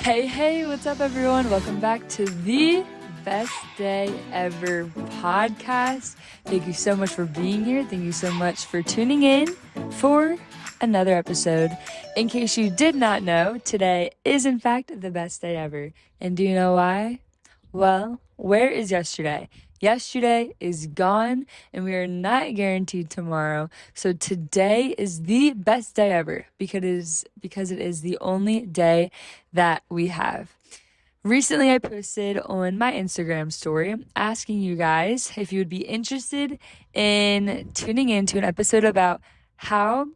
Hey, what's up, everyone? Welcome back to the Best Day Ever podcast. Thank you so much for being here. Thank you so much for tuning in for another episode. In case you did not know, today is in fact the best day ever. And do you know why? Well, where is yesterday? Yesterday is gone, and we are not guaranteed tomorrow. So today is the best day ever because it is the only day that we have. Recently, I posted on my Instagram story asking you guys if you would be interested in tuning into an episode about how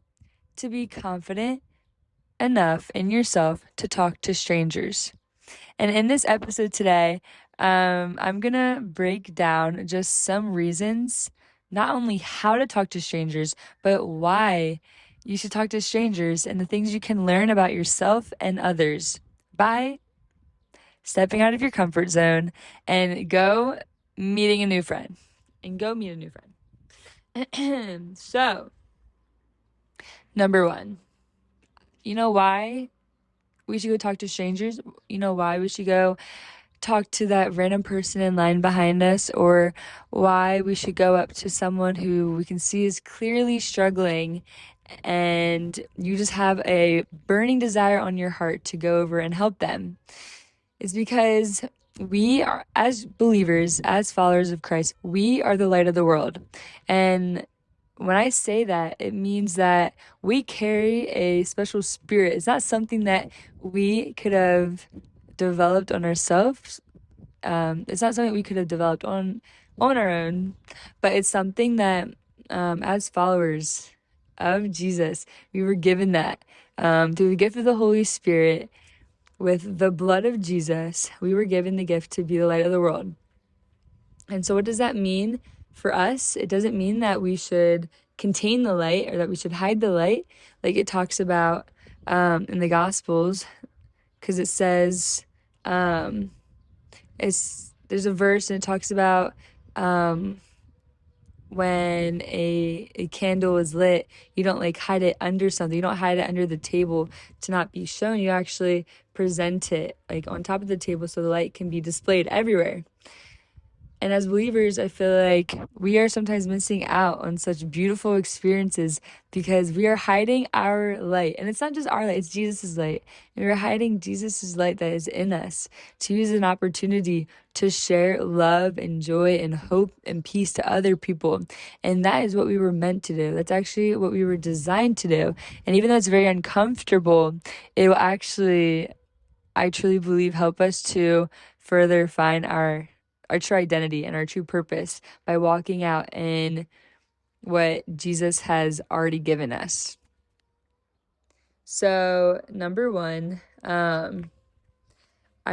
to be confident enough in yourself to talk to strangers. And in this episode today, I'm gonna break down just some reasons, not only how to talk to strangers, but why you should talk to strangers and the things you can learn about yourself and others by stepping out of your comfort zone and go meeting a new friend. So, number one, you know why we should go talk to strangers? You know why we should go talk to that random person in line behind us, or why we should go up to someone who we can see is clearly struggling and you just have a burning desire on your heart to go over and help them. It's because we are, as believers, as followers of Christ, we are the light of the world. And when I say that, it means that we carry a special spirit. It's not something that we could have developed on ourselves. It's not something we could have developed on our own, but it's something that as followers of Jesus, we were given that through the gift of the Holy Spirit. With the blood of Jesus, we were given the gift to be the light of the world. And so what does that mean for us? It doesn't mean that we should contain the light or that we should hide the light, like it talks about in the Gospels, because it says there's a verse and it talks about when a candle is lit, you don't like hide it under something. You don't hide it under the table to not be shown. You actually present it like on top of the table so the light can be displayed everywhere. And as believers, I feel like we are sometimes missing out on such beautiful experiences because we are hiding our light. And it's not just our light, it's Jesus' light. And we're hiding Jesus' light that is in us to use an opportunity to share love and joy and hope and peace to other people. And that is what we were meant to do. That's actually what we were designed to do. And even though it's very uncomfortable, it will actually, I truly believe, help us to further find our true identity and our true purpose by walking out in what Jesus has already given us. So, number one, I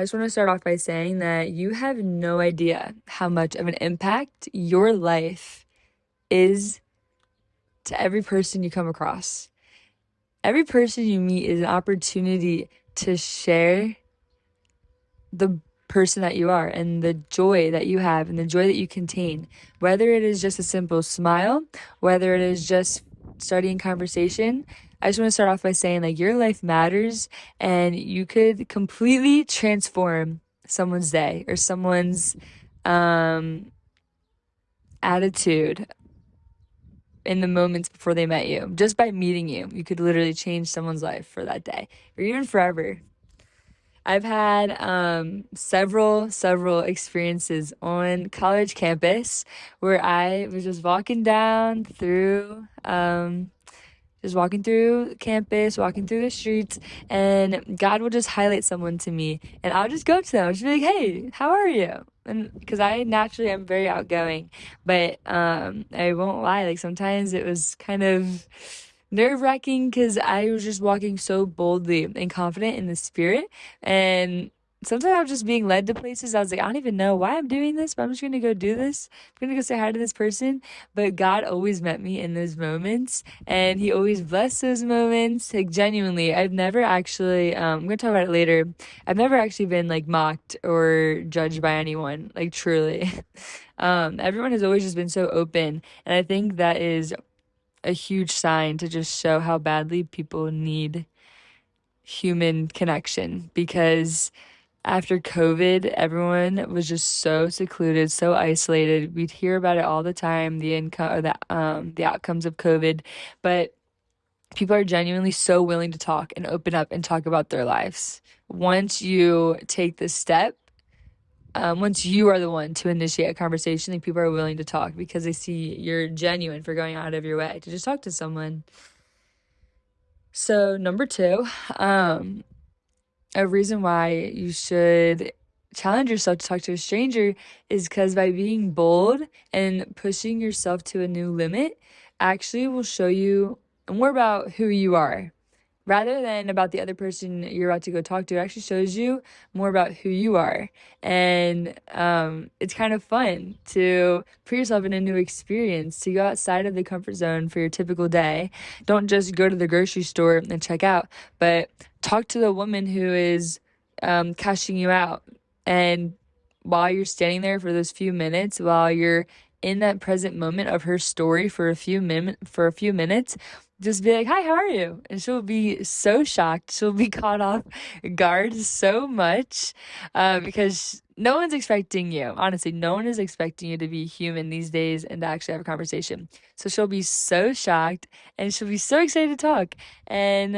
just want to start off by saying that you have no idea how much of an impact your life is to every person you come across. Every person you meet is an opportunity to share the person that you are and the joy that you have and the joy that you contain, whether it is just a simple smile, whether it is just starting a conversation. I just want to start off by saying, like, your life matters and you could completely transform someone's day or someone's attitude in the moments before they met you. Just by meeting you, you could literally change someone's life for that day or even forever. I've had several experiences on college campus where I was just walking through campus, walking through the streets, and God will just highlight someone to me, and I'll just go up to them. I'll just be like, "Hey, how are you?" And because I naturally am very outgoing, but I won't lie, like sometimes it was kind of nerve-wracking because I was just walking so boldly and confident in the spirit, and sometimes I was just being led to places. I was like, I don't even know why I'm doing this, but I'm just gonna go do this. I'm gonna go say hi to this person. But God always met me in those moments, and He always blessed those moments. Like, genuinely, I've never actually I'm gonna talk about it later. I've never actually been like mocked or judged by anyone, like, truly. Everyone has always just been so open, and I think that is a huge sign to just show how badly people need human connection, because after COVID, everyone was just so secluded, so isolated. We'd hear about it all the time, the income or the outcomes of COVID, but people are genuinely so willing to talk and open up and talk about their lives. Once you take this step, once you are the one to initiate a conversation, like, people are willing to talk because they see you're genuine for going out of your way to just talk to someone. So number two, a reason why you should challenge yourself to talk to a stranger is because by being bold and pushing yourself to a new limit actually will show you more about who you are. Rather than about the other person you're about to go talk to, it actually shows you more about who you are. And it's kind of fun to put yourself in a new experience, to go outside of the comfort zone for your typical day. Don't just go to the grocery store and check out, but talk to the woman who is cashing you out. And while you're standing there for those few minutes, while you're in that present moment of her story for a few minutes, just be like, "Hi, how are you?" And she'll be so shocked. She'll be caught off guard so much because no one's expecting you. Honestly, no one is expecting you to be human these days and to actually have a conversation. So she'll be so shocked and she'll be so excited to talk. And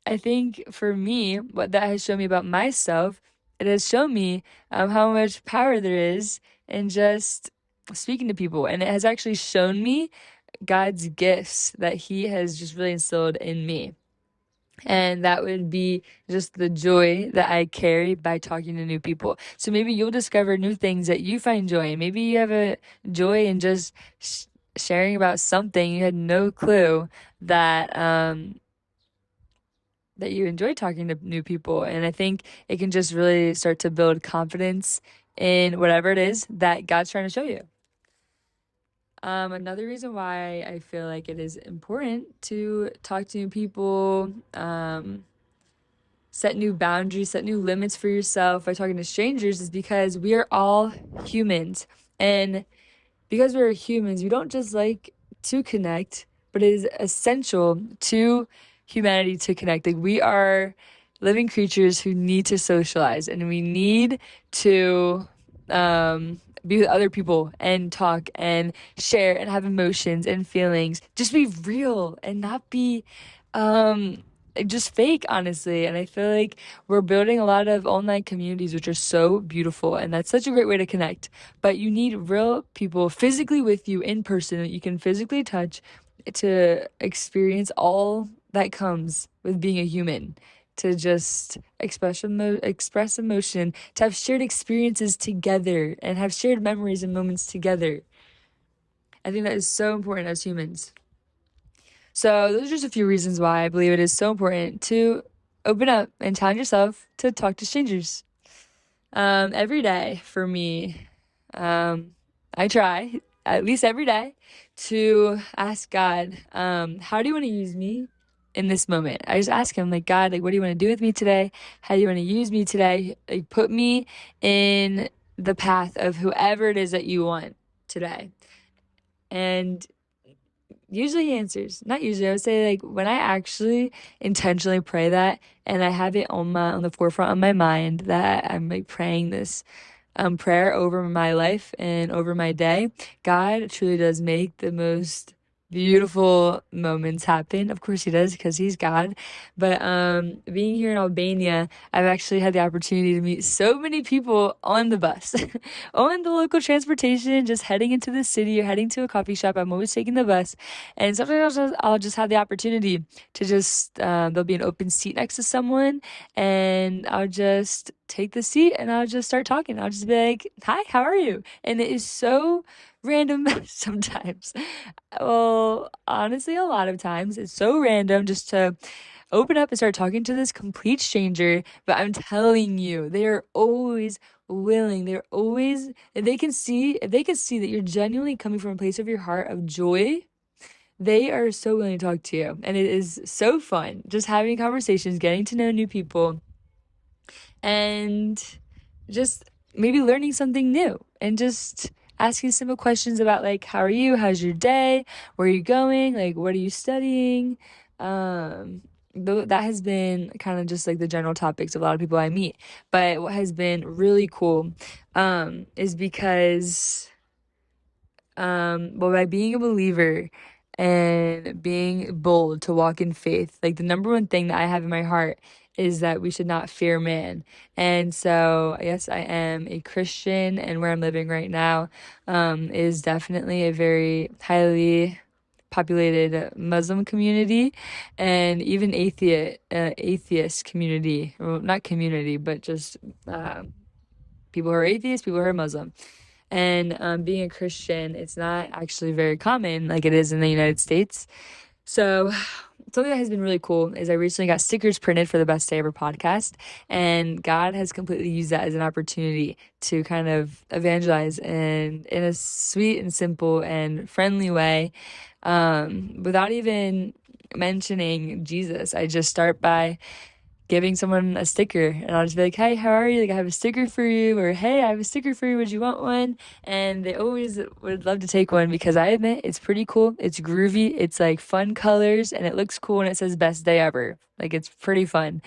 I think for me, what that has shown me about myself, it has shown me how much power there is in just speaking to people. And it has actually shown me God's gifts that He has just really instilled in me. And that would be just the joy that I carry by talking to new people. So maybe you'll discover new things that you find joy in. Maybe you have a joy in just sharing about something you had no clue that that you enjoy talking to new people. And I think it can just really start to build confidence in whatever it is that God's trying to show you. Another reason why I feel like it is important to talk to new people, set new boundaries, set new limits for yourself by talking to strangers, is because we are all humans. And because we're humans, we don't just like to connect, but it is essential to humanity to connect. Like, we are living creatures who need to socialize, and we need to be with other people and talk and share and have emotions and feelings. Just be real and not be just fake, honestly. And I feel like we're building a lot of online communities which are so beautiful, and that's such a great way to connect. But you need real people physically with you in person that you can physically touch to experience all that comes with being a human, to just express emotion, to have shared experiences together and have shared memories and moments together. I think that is so important as humans. So those are just a few reasons why I believe it is so important to open up and challenge yourself to talk to strangers. Every day for me, I try at least every day to ask God, how do you want to use me in this moment? I just ask Him, like, God, like, what do you want to do with me today? How do you want to use me today? Like, put me in the path of whoever it is that you want today. And usually He answers. Not usually, I would say, like, when I actually intentionally pray that and I have it on the forefront of my mind that I'm like praying this prayer over my life and over my day, God truly does make the most beautiful moments happen. Of course He does, because He's God. But being here in Albania, I've actually had the opportunity to meet so many people on the bus, on the local transportation, just heading into the city or heading to a coffee shop. I'm always taking the bus, and sometimes I'll just have the opportunity to just there'll be an open seat next to someone, and I'll just take the seat and I'll just start talking. I'll just be like, "Hi, how are you?" And it is so random sometimes. Well, honestly, a lot of times it's so random just to open up and start talking to this complete stranger. But I'm telling you, they are always willing. They're always, if they can see that you're genuinely coming from a place of your heart of joy, they are so willing to talk to you. And it is so fun just having conversations, getting to know new people, and just maybe learning something new, and just asking simple questions about, like, how are you? How's your day? Where are you going? Like, what are you studying? that has been kind of just like the general topics of a lot of people I meet. But what has been really cool is because well, by being a believer and being bold to walk in faith, like the number one thing that I have in my heart is that we should not fear man. And so, yes, I am a Christian, and where I'm living right now is definitely a very highly populated Muslim community, and even atheist community. Well, not community, but just people who are atheists, people who are Muslim. And being a Christian, it's not actually very common like it is in the United States. So something that has been really cool is I recently got stickers printed for the Best Day Ever podcast, and God has completely used that as an opportunity to kind of evangelize and in a sweet and simple and friendly way, without even mentioning Jesus. I just start by giving someone a sticker, and I'll just be like, hey, how are you? Like, I have a sticker for you, or hey, I have a sticker for you. Would you want one? And they always would love to take one because I admit it's pretty cool. It's groovy. It's like fun colors, and it looks cool, and it says best day ever. Like, it's pretty fun.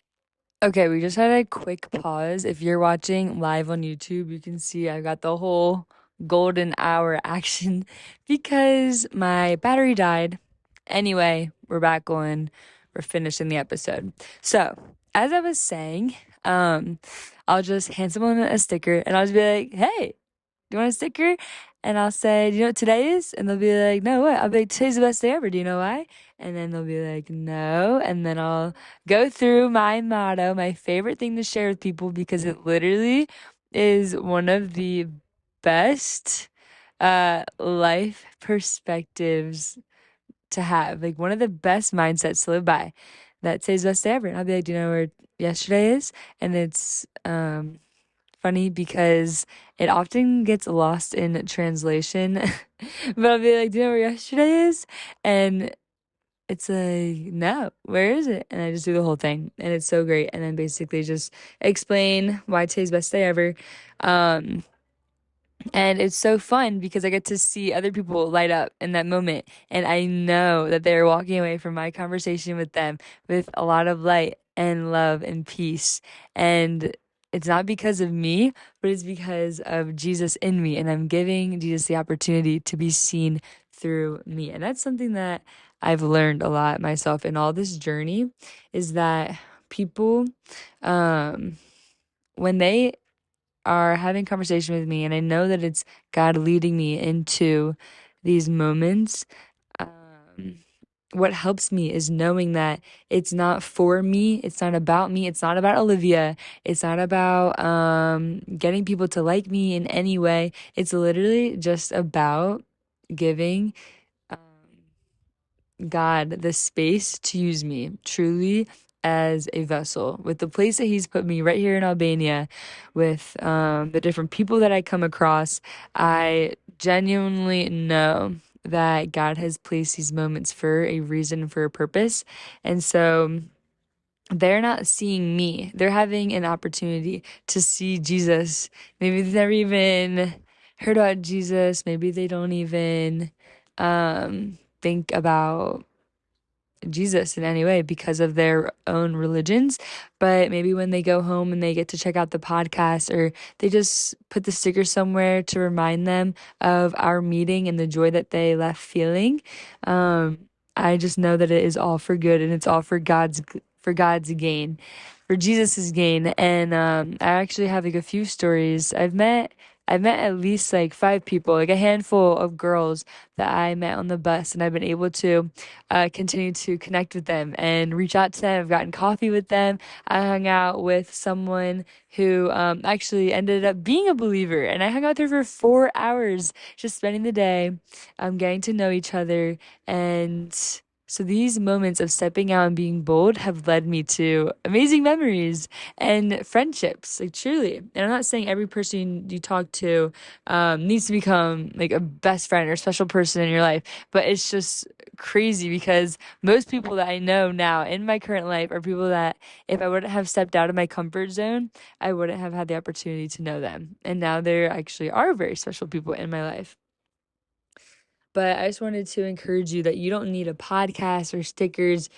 Okay, we just had a quick pause. If you're watching live on YouTube, you can see I got the whole golden hour action because my battery died. Anyway, we're back going. We're finishing the episode. So, as I was saying, I'll just hand someone a sticker and I'll just be like, hey, do you want a sticker? And I'll say, do you know what today is? And they'll be like, no, what? I'll be like, today's the best day ever. Do you know why? And then they'll be like, no. And then I'll go through my motto, my favorite thing to share with people because it literally is one of the best life perspectives to have. Like one of the best mindsets to live by. That says best day ever. And I'll be like, do you know where yesterday is? And it's funny because it often gets lost in translation. But I'll be like, do you know where yesterday is? And it's like, no, where is it? And I just do the whole thing. And it's so great. And then basically just explain why today's best day ever. And it's so fun because I get to see other people light up in that moment. And I know that they're walking away from my conversation with them with a lot of light and love and peace. And it's not because of me, but it's because of Jesus in me. And I'm giving Jesus the opportunity to be seen through me. And that's something that I've learned a lot myself in all this journey is that people, when they are having conversation with me and I know that it's God leading me into these moments, what helps me is knowing that it's not for me, it's not about me, it's not about Olivia, it's not about getting people to like me in any way. It's literally just about giving God the space to use me truly as a vessel with the place that He's put me right here in Albania, with the different people that I come across. I genuinely know that God has placed these moments for a reason, for a purpose. And so they're not seeing me, they're having an opportunity to see Jesus. Maybe they've never even heard about Jesus, maybe they don't even think about Jesus in any way because of their own religions. But maybe when they go home and they get to check out the podcast, or they just put the sticker somewhere to remind them of our meeting and the joy that they left feeling, I just know that it is all for good, and it's all for God's gain, for Jesus's gain. And I actually have like a few stories. I've met at least like 5 people, like a handful of girls that I met on the bus, and I've been able to continue to connect with them and reach out to them. I've gotten coffee with them. I hung out with someone who actually ended up being a believer, and I hung out there for 4 hours, just spending the day, getting to know each other. And so these moments of stepping out and being bold have led me to amazing memories and friendships, like truly. And I'm not saying every person you talk to needs to become like a best friend or special person in your life, but it's just crazy because most people that I know now in my current life are people that if I wouldn't have stepped out of my comfort zone, I wouldn't have had the opportunity to know them. And now there actually are very special people in my life. But I just wanted to encourage you that you don't need a podcast or stickers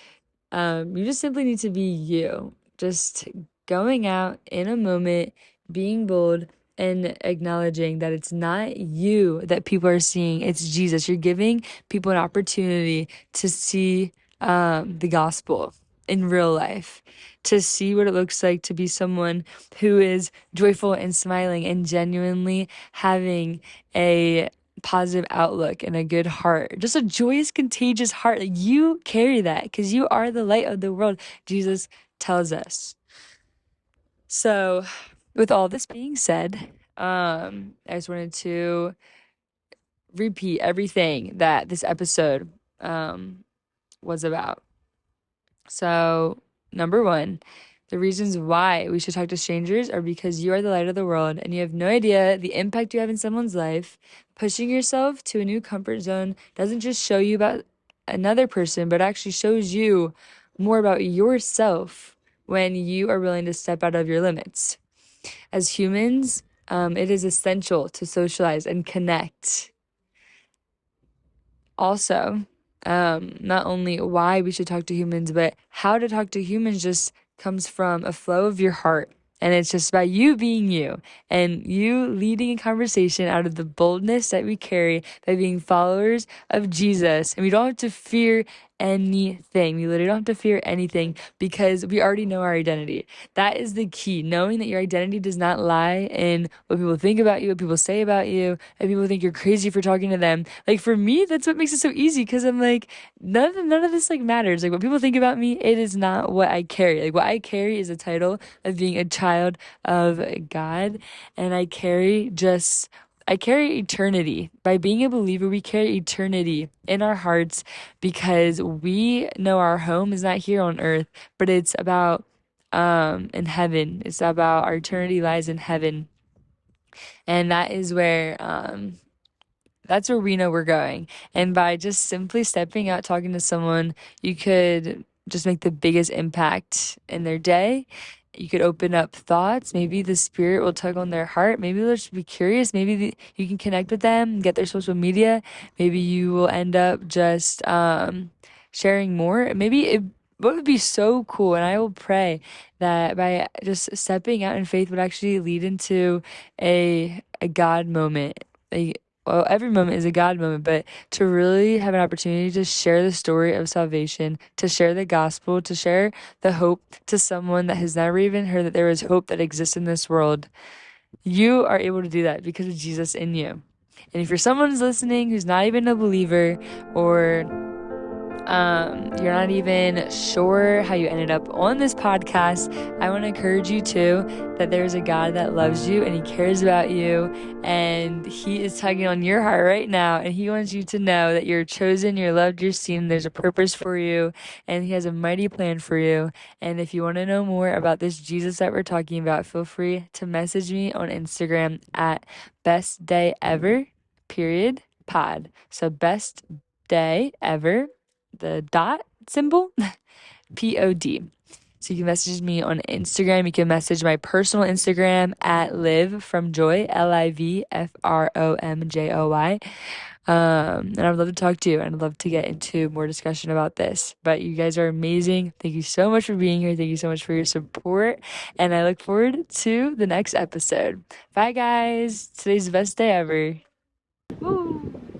You just simply need to be you. Just going out in a moment, being bold, and acknowledging that it's not you that people are seeing, it's Jesus. You're giving people an opportunity to see the gospel in real life, to see what it looks like to be someone who is joyful and smiling and genuinely having a positive outlook and a good heart, just a joyous, contagious heart. Like, you carry that because you are the light of the world, Jesus tells us. So, with all this being said, I just wanted to repeat everything that this episode was about. So, number one, the reasons why we should talk to strangers are because you are the light of the world and you have no idea the impact you have in someone's life. Pushing yourself to a new comfort zone doesn't just show you about another person, but actually shows you more about yourself when you are willing to step out of your limits. As humans, it is essential to socialize and connect. Also, not only why we should talk to humans, but how to talk to humans just comes from a flow of your heart. And it's just about you being you and you leading a conversation out of the boldness that we carry by being followers of Jesus. And we don't have to fear anything. We literally don't have to fear anything because we already know our identity. That is the key. Knowing that your identity does not lie in what people think about you, what people say about you, and people think you're crazy for talking to them. Like, for me, that's what makes it so easy because I'm like, none of this like matters. Like, what people think about me, it is not what I carry. Like, what I carry is a title of being a child of God, and I carry eternity. By being a believer, we carry eternity in our hearts because we know our home is not here on earth, but it's about in heaven. It's about our eternity lies in heaven. And that's where we know we're going. And by just simply stepping out, talking to someone, you could just make the biggest impact in their day. You could open up thoughts. Maybe the spirit will tug on their heart. Maybe they'll just be curious. Maybe you can connect with them, get their social media. Maybe you will end up just sharing more. What would be so cool, and I will pray that by just stepping out in faith would actually lead into a God moment. Well, every moment is a God moment, but to really have an opportunity to share the story of salvation, to share the gospel, to share the hope to someone that has never even heard that there is hope that exists in this world, you are able to do that because of Jesus in you. And if you're someone who's listening who's not even a believer, or you're not even sure how you ended up on this podcast, I want to encourage you too that there's a God that loves you and he cares about you, and he is tugging on your heart right now, and he wants you to know that you're chosen, you're loved, you're seen, there's a purpose for you, and he has a mighty plan for you. And if you want to know more about this Jesus that we're talking about, feel free to message me on Instagram at bestdayever.pod. So best day ever, the dot symbol, pod. So you can message me on Instagram. You can message my personal Instagram at Liv from Joy, LIVFROMJOY. And I would love to talk to you, and I'd love to get into more discussion about this. But you guys are amazing. Thank you so much for being here. Thank you so much for your support. And I look forward to the next episode. Bye, guys. Today's the best day ever. Woo.